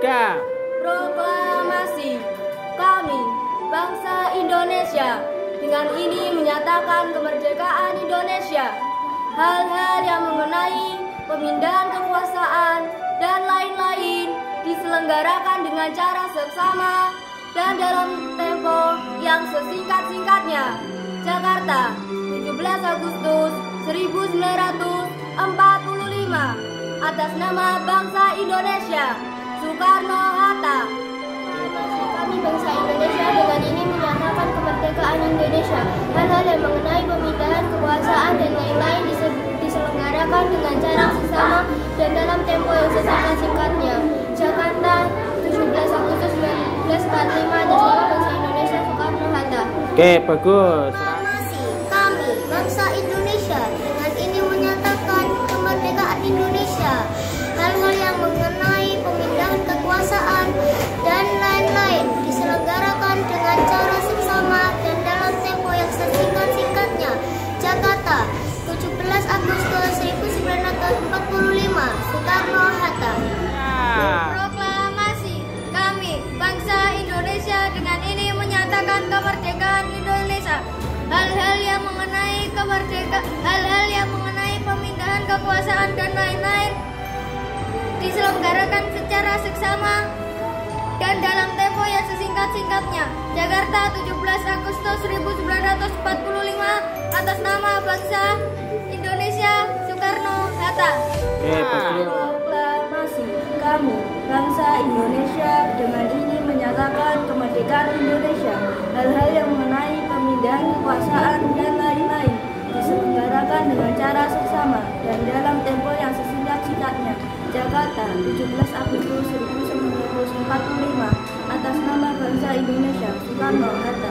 3. Proklamasi. Kami, bangsa Indonesia, dengan ini menyatakan kemerdekaan Indonesia. Hal-hal yang mengenai pemindahan kekuasaan dan lain-lain diselenggarakan dengan cara seksama dan dalam tempo yang sesingkat-singkatnya. Jakarta, 17 Agustus 1945. Atas nama bangsa Indonesia, Soekarno-Hatta. Kami bangsa Indonesia dengan ini menyatakan kemerdekaan Indonesia. Hal-hal yang mengenai pemindahan kekuasaan dan lain-lain diselenggarakan dengan cara seksama dan dalam tempo yang sesingkat-singkatnya. Jakarta, 17 Agustus 1945. Atas nama bangsa Indonesia, Soekarno-Hatta. Oke, bagus. Kami bangsa Indonesia dengan ini menyatakan kemerdekaan Indonesia. Hal-hal yang mengenai pemindahan kekuasaan dan lain-lain diselenggarakan dengan cara seksama dan dalam tempo yang sesingkat-singkatnya. Jakarta, 17 Agustus 1945. Soekarno-Hatta. Proklamasi. Kami, bangsa Indonesia, dengan ini menyatakan kemerdekaan Indonesia. Hal-hal yang mengenai pemindahan kekuasaan dan lain-lain diselenggarakan secara seksama dan dalam tempo yang sesingkat-singkatnya. Jakarta, 17 Agustus 1945. Atas nama bangsa Indonesia, Soekarno-Hatta. Oke, bagus. Proklamasi. Kami, bangsa Indonesia, dengan ini menyatakan kemerdekaan Indonesia. Hal-hal yang mengenai pemindahan kekuasaan dan lain-lain diselenggarakan dengan cara seksama dan dalam tempo yang sesingkat-singkatnya. Jakarta, 17 Agustus 1945. Atas nama bangsa Indonesia, Soekarno-Hatta.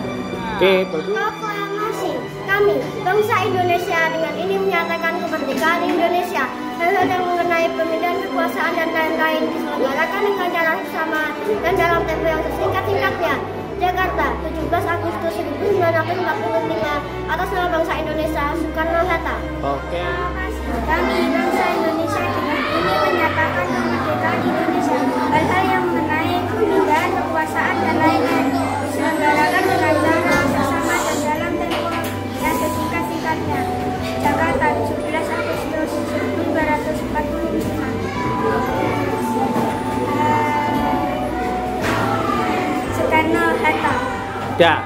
Oke, bagus. Proklamasi. Kami bangsa Indonesia dengan ini menyatakan kemerdekaan Indonesia. Hal-hal yang mengenai pemindahan kekuasaan dan lain-lain diselenggarakan dengan cara sama dan dalam tempo yang sesingkat-singkatnya. Jakarta, 17 Agustus 1945. Atas nama bangsa Indonesia, Soekarno-Hatta. Oke. Kami bangsa Indonesia dengan ini menyatakan kemerdekaan Indonesia. Hal-hal yang mengenai pemindahan kekuasaan dan lain-lain diselenggarakan dengan cara bersama dan dalam tempo yang sesingkat-singkatnya. Jakarta, 17 Agustus 1945. Soekarno-Hatta. Dah.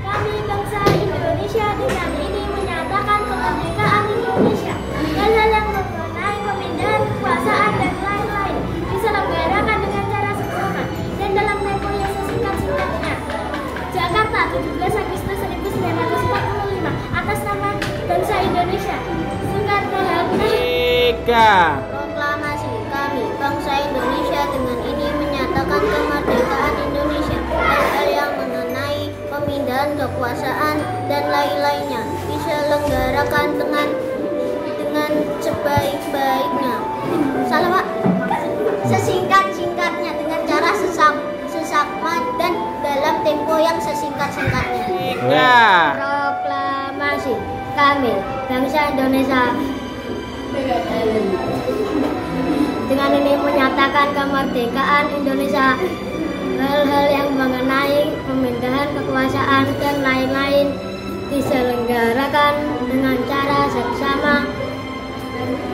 Kami bangsa Indonesia dengan ini menyatakan kemerdekaan Indonesia. Hal-hal yang mengenai pemindahan kekuasaan dan lain-lain diselenggarakan dengan cara seksama dan dalam tempo yang sesingkat-singkatnya. Jakarta, 17 Agustus 1945. Atas nama bangsa Indonesia, Soekarno-Hatta. 3. Proklamasi. Kami bangsa Indonesia dengan ini menyatakan kemerdekaan Indonesia. Hal-hal yang mengenai pemindahan kekuasaan dan lain-lainnya diselenggarakan dengan sebaik-baiknya. Salah, Pak. Sesingkat-singkatnya dengan cara sesama dan dalam tempo yang sesingkat-singkatnya. 3. Proklamasi. Kami bangsa Indonesia dengan ini menyatakan kemerdekaan Indonesia. Hal-hal yang mengenai pemindahan kekuasaan dan lain-lain diselenggarakan dengan cara seksama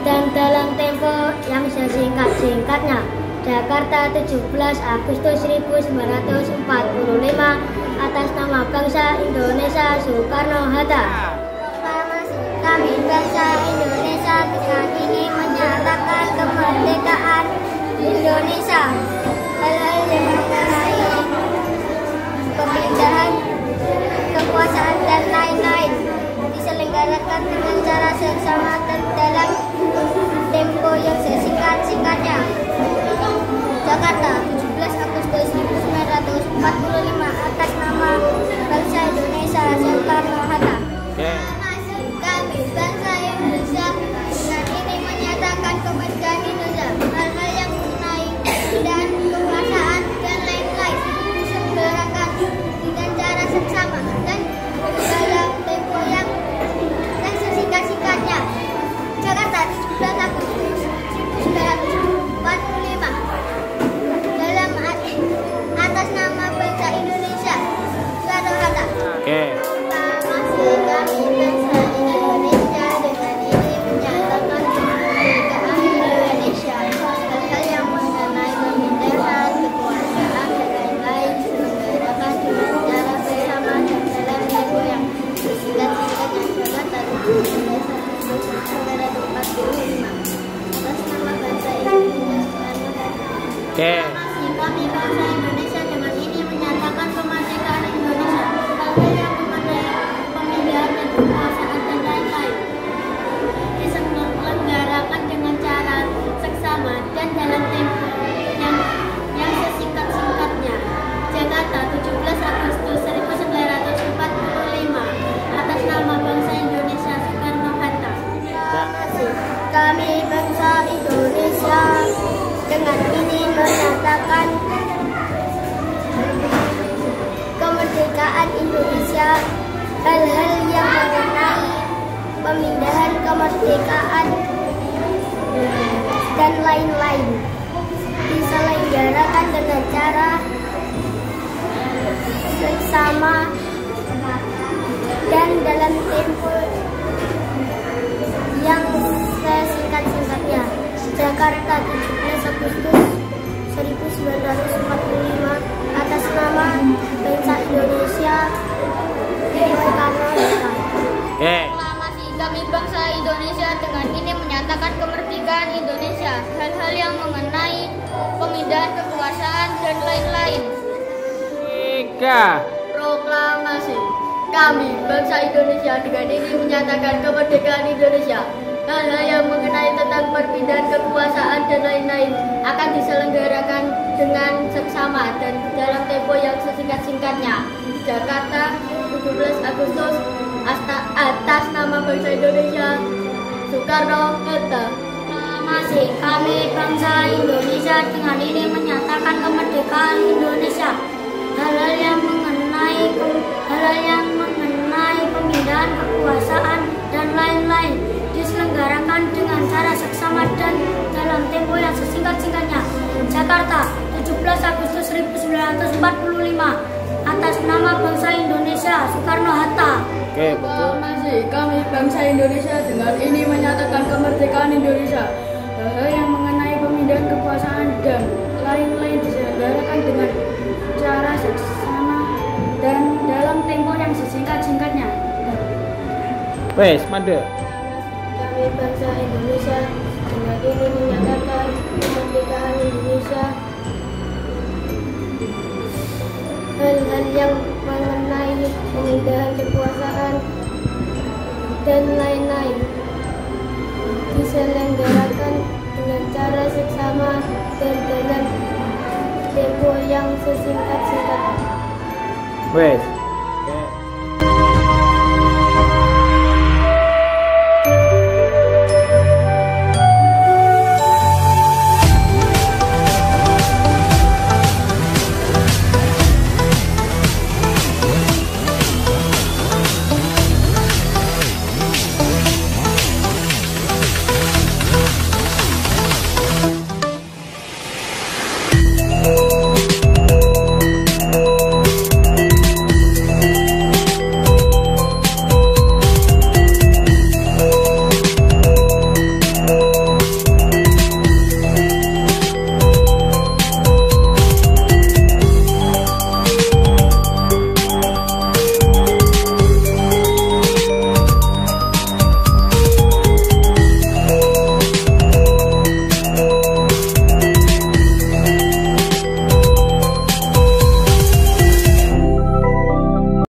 dan dalam tempo yang sesingkat-singkatnya. Jakarta, 17 Agustus 1945. Atas nama bangsa Indonesia, Soekarno-Hatta. Kami bangsa Indonesia dengan ini menyatakan kemerdekaan Indonesia. Hal-hal yang mengenai pemindahan kekuasaan dan lain-lain diselenggarakan dengan cara seksama dan dalam tempo yang sesingkat-singkatnya. Jakarta, 17 Agustus 1945. Atas nama bangsa Indonesia, Soekarno-Hatta. Kami bangsa Indonesia dengan ini menyatakan kemerdekaan Indonesia. Hal-hal yang mengenai pemindahan kekuasaan dan lain-lain diselenggarakan dengan cara seksama dan dalam tempo yang sesingkat-singkatnya. Jakarta, 17 Agustus 1945. Dalam Oke. Kami bangsa Indonesia dengan ini menyatakan kemerdekaan Indonesia. Hal-hal yang mengenai pemindahan dan kekuasaan dan lain-lain diselenggarakan dengan cara seksama dan dalam tempo yang sesingkat-singkatnya. Jakarta, 17 Agustus 1945. Atas nama bangsa Indonesia Soekarno-Hatta. Kami bangsa Indonesia dengan ini menyatakan kemerdekaan Indonesia. Hal-hal yang mengenai pemindahan kemerdekaan dan lain-lain diselenggarakan dengan cara seksama dan dalam tempo yang sesingkat-singkatnya. Jakarta, 17 Agustus 1945. Atas nama bangsa Indonesia Soekarno-Hatta. Proklamasi kami bangsa Indonesia dengan ini menyatakan kemerdekaan Indonesia. Hal-hal yang mengenai pemindahan kekuasaan dan lain-lain. Proklamasi kami bangsa Indonesia dengan ini menyatakan kemerdekaan Indonesia. Hal-hal yang mengenai tentang perpindahan kekuasaan dan lain-lain akan diselenggarakan dengan seksama dan dalam tempo yang sesingkat-singkatnya. Jakarta, 17 Agustus atas nama bangsa Indonesia Soekarno-Hatta. Proklamasi kami bangsa Indonesia dengan ini menyatakan kemerdekaan Indonesia. Hal-hal yang mengenai pemindahan kekuasaan dan lain-lain diselenggarakan dengan cara seksama dan dalam tempo yang sesingkat-singkatnya. Jakarta, 17 Agustus 1945. Atas nama bangsa Indonesia Soekarno-Hatta. Oke, betul. Proklamasi kami bangsa Indonesia dengan ini menyatakan kemerdekaan Indonesia. Hal-hal yang mengenai pemindahan kekuasaan dan lain-lain diselenggarakan dengan cara seksama dan dalam tempo yang sesingkat-singkatnya. Wes, mande. Kami bangsa Indonesia dengan ini menyatakan kemerdekaan Indonesia. Hal-hal yang mengenai pemindahan kekuasaan dan lain-lain diselenggarakan dengan cara seksama dan dalam tempo yang sesingkat-singkatnya. Wes.